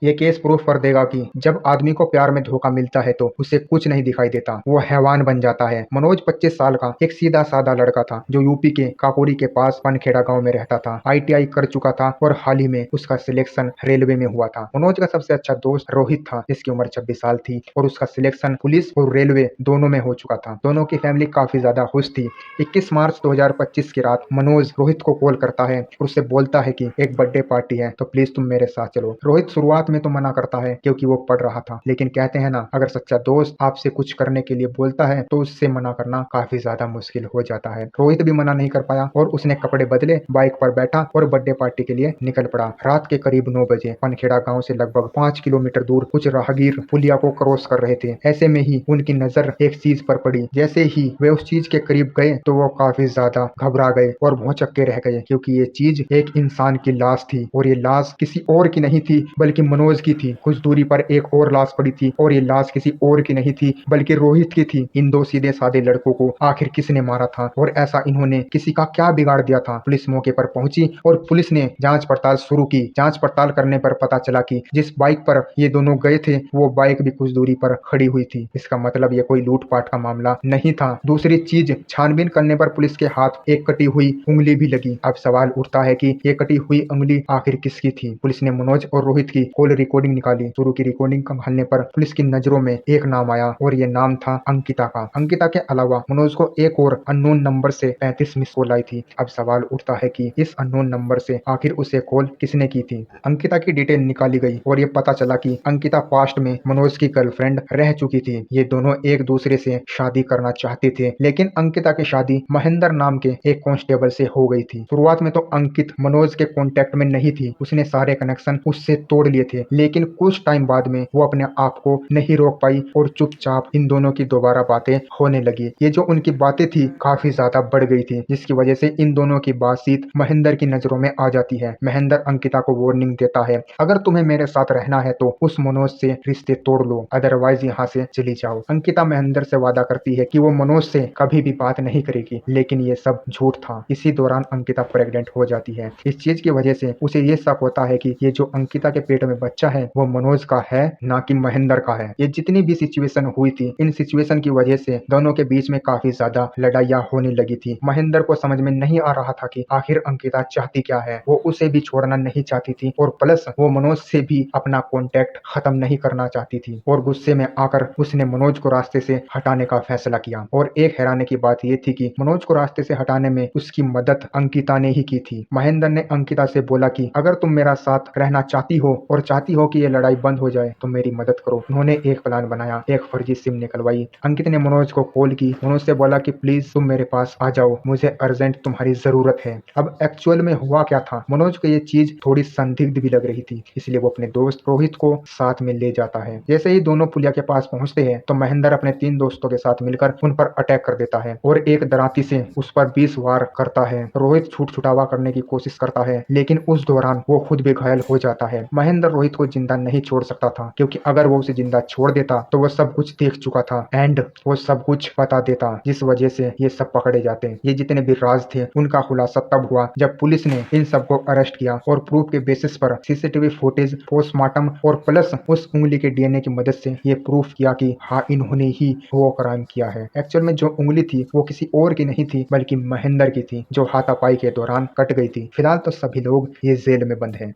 ये case proof कर देगा कि जब आदमी को प्यार में धोखा मिलता है तो उसे कुछ नहीं दिखाई देता, वो हैवान बन जाता है। मनोज 25 साल का एक सीधा साधा लड़का था जो यूपी के काकोरी के पास पनखेड़ा गांव में रहता था। आईटीआई कर चुका था और हाल ही में उसका सिलेक्शन रेलवे में हुआ था। मनोज का सबसे अच्छा दोस्त रोहित था जिसकी उम्र 26 साल थी और उसका सिलेक्शन पुलिस और रेलवे दोनों में हो चुका था। दोनों की फैमिली काफी ज्यादा खुश थी। 21 मार्च 2025 की रात मनोज रोहित को कॉल करता है और उससे बोलता है कि एक बर्थडे पार्टी है तो प्लीज तुम मेरे साथ चलो। रोहित शुरुआत में तो मना करता है क्योंकि वो पढ़ रहा था, लेकिन कहते हैं ना, अगर सच्चा दोस्त आपसे कुछ करने के लिए बोलता है तो उससे मना करना काफी ज्यादा मुश्किल हो जाता है। रोहित भी मना नहीं कर पाया और उसने कपड़े बदले, बाइक पर बैठा और बर्थडे पार्टी के लिए निकल पड़ा। रात के करीब 9 बजे पनखेड़ा गांव से लगभग 5 किलोमीटर दूर कुछ राहगीर पुलिया को क्रॉस कर रहे थे। ऐसे में ही उनकी नजर एक चीज पर पड़ी। जैसे ही वे उस चीज के करीब गए तो वो काफी ज्यादा घबरा गए और भौचक्के रह गए क्योंकि ये चीज एक इंसान की लाश थी और ये लाश किसी और की नहीं थी बल्कि मनोज की थी। कुछ दूरी पर एक और लाश पड़ी थी और ये लाश किसी और की नहीं थी बल्कि रोहित की थी। इन दो सीधे साधे लड़कों को आखिर किसने मारा था और ऐसा इन्होंने किसी का क्या बिगाड़ दिया था? पुलिस मौके पर पहुंची और पुलिस ने जांच पड़ताल शुरू की। जांच पड़ताल करने पर पता चला कि जिस बाइक पर ये दोनों गए थे वो बाइक भी कुछ दूरी पर खड़ी हुई थी। इसका मतलब ये कोई लूटपाट का मामला नहीं था। दूसरी चीज, छानबीन करने पर पुलिस के हाथ एक कटी हुई उंगली भी लगी। अब सवाल उठता है कि ये कटी हुई उंगली आखिर किसकी थी? पुलिस ने मनोज और रोहित की कॉल रिकॉर्डिंग निकाली। शुरू की रिकॉर्डिंग संभालने पर पुलिस की नजरों में एक नाम आया और ये नाम था अंकिता का। अंकिता के अलावा मनोज को एक और अननोन नंबर से 35 मिस कॉल आई थी। अब सवाल उठता है कि इस अननोन नंबर से आखिर उसे कॉल किसने की थी? अंकिता की डिटेल निकाली गई और ये पता चला कि अंकिता पास्ट में मनोज की गर्लफ्रेंड रह चुकी थी। ये दोनों एक दूसरे से शादी करना चाहते थे, लेकिन अंकिता की शादी महेंद्र नाम के एक कांस्टेबल से हो गई थी। शुरुआत में तो अंकित मनोज के कांटेक्ट में नहीं थी, उसने सारे कनेक्शन उससे तोड़ लिए थे, लेकिन कुछ टाइम बाद में वो अपने आप को नहीं रोक पाई और चुपचाप इन दोनों की दोबारा बातें होने लगी। ये जो उनकी बातें थी काफी ज्यादा बढ़ गई थी, जिसकी वजह से इन दोनों की बातचीत महेंद्र की नजरों में आ जाती है। महेंद्र अंकिता को वार्निंग देता है, अगर तुम्हें मेरे साथ रहना है तो उस मनोज से रिश्ते तोड़ लो, अदरवाइज यहाँ से चली जाओ। अंकिता महेंद्र से वादा करती है कि वो मनोज से कभी भी बात नहीं करेगी, लेकिन ये सब झूठ था। इसी दौरान अंकिता प्रेग्नेंट हो जाती है। इस चीज की वजह से उसे ये शक होता है कि ये जो अंकिता के पेट में बच्चा है वो मनोज का है, ना कि महेंद्र का है। ये जितनी भी सिचुएशन हुई थी, इन सिचुएशन की वजह से दोनों के बीच में काफी ज्यादा लड़ाइयाँ होने लगी थी। महेंद्र को समझ में नहीं आ रहा था कि आखिर अंकिता चाहती क्या है। वो उसे भी छोड़ना नहीं चाहती थी और प्लस वो मनोज से भी अपना कॉन्टेक्ट खत्म नहीं करना चाहती थी और गुस्से में आकर उसने मनोज को रास्ते से हटाने का फैसला किया। और एक हैरानी की बात ये थी कि मनोज को रास्ते से हटाने में उसकी मदद अंकिता ने ही की थी। महेंद्र ने अंकिता से बोला कि अगर तुम मेरा साथ रहना चाहती हो और चाहती हो कि ये लड़ाई बंद हो जाए तो मेरी मदद करो। उन्होंने एक प्लान बनाया, एक फर्जी सिम निकलवाई। अंकित ने मनोज को कॉल की, मनोज से बोला कि प्लीज तुम मेरे पास आ जाओ, मुझे अर्जेंट तुम्हारी जरूरत है। अब एक्चुअल में हुआ क्या था, मनोज को ये चीज थोड़ी संदिग्ध भी लग रही थी, इसलिए वो अपने दोस्त रोहित को साथ में ले जाता है। जैसे ही दोनों पुलिया के पास पहुंचते हैं तो महेंद्र अपने 3 दोस्तों के साथ मिलकर उन पर अटैक कर देता है और एक दराती से उस पर 20 वार करता है। रोहित छूट छुटावा करने की कोशिश करता है, लेकिन उस दौरान वो खुद भी घायल हो जाता है। महेंद्र रोहित को जिंदा नहीं छोड़ सकता था क्योंकि अगर वो उसे जिंदा छोड़ देता तो वो सब कुछ देख चुका था एंड वो सब कुछ बता देता, जिस वजह से ये सब पकड़े जाते। ये जितने भी राज थे उनका खुलासा तब हुआ जब पुलिस ने इन सबको अरेस्ट किया और प्रूफ के बेसिस पर सीसीटीवी फुटेज, पोस्टमार्टम और प्लस उस उंगली के डीएनए की मदद से ये प्रूफ किया कि हाँ, इन्होंने ही वो क्राइम किया है। एक्चुअल में जो उंगली थी वो किसी और की नहीं थी बल्कि महेंद्र की थी, जो हाथापाई के दौरान कट गई थी। फिलहाल तो सभी लोग ये जेल में बंद हैं।